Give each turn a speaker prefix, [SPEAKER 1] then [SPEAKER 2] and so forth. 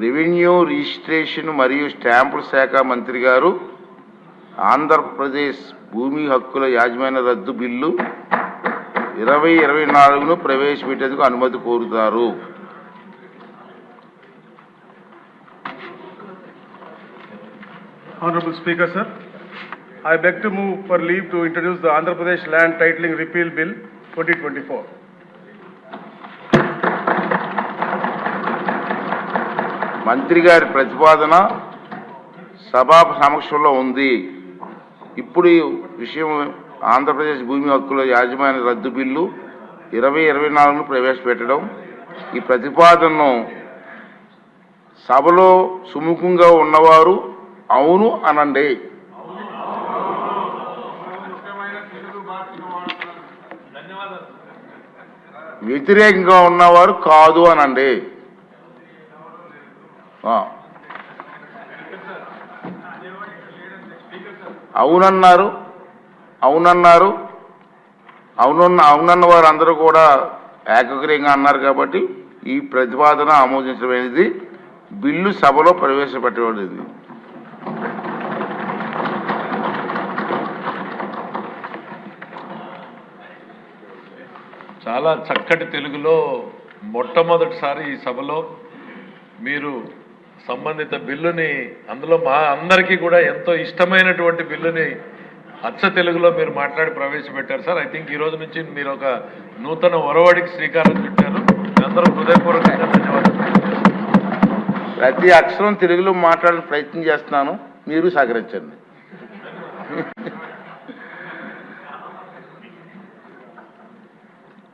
[SPEAKER 1] Revenue registration మరియు స్టాంపుల శాఖ మంత్రి గారు ఆంధ్రప్రదేశ్ భూమి హక్కుల యాజమాన్య రద్దు బిల్లు 2024ను ప్రవేశపెట్టేందుకు అనుమతి కోరుతారు.
[SPEAKER 2] Honorable Speaker, sir, I beg to move for leave to introduce the Andhra Pradesh Land Titling Repeal Bill 2024.
[SPEAKER 1] మంత్రి గారి ప్రతిపాదన సభా సమక్షంలో ఉంది. ఇప్పుడు ఈ విషయం ఆంధ్రప్రదేశ్ భూమి హక్కుల యాజమాన్య రద్దు బిల్లు 2024ను ప్రవేశపెట్టడం. ఈ ప్రతిపాదనను సభలో సుముఖంగా ఉన్నవారు అవును అనండి. వ్యతిరేకంగా ఉన్నవారు కాదు అనండి. అవునన్నారు అవునన్నారు అవునన్న వారు అందరూ కూడా ఏకగ్రీయంగా అన్నారు. కాబట్టి ఈ ప్రతిపాదన ఆమోదించబడినది. బిల్లు సభలో ప్రవేశపెట్టబడింది.
[SPEAKER 3] చాలా చక్కటి తెలుగులో మొట్టమొదటిసారి ఈ సభలో మీరు సంబంధిత బిల్లుని, అందులో మా అందరికీ కూడా ఎంతో ఇష్టమైనటువంటి బిల్లుని అచ్చ తెలుగులో మీరు మాట్లాడి ప్రవేశపెట్టారు సార్. ఐ థింక్ ఈ రోజు నుంచి మీరు ఒక నూతన ఒరవడికి శ్రీకారం చుట్టారు. అందరూ హృదయపూర్వకంగా ధన్యవాదాలు.
[SPEAKER 1] ప్రతి అక్షరం తెలుగులో మాట్లాడే ప్రయత్నం చేస్తున్నాను, మీరు సహకరించండి.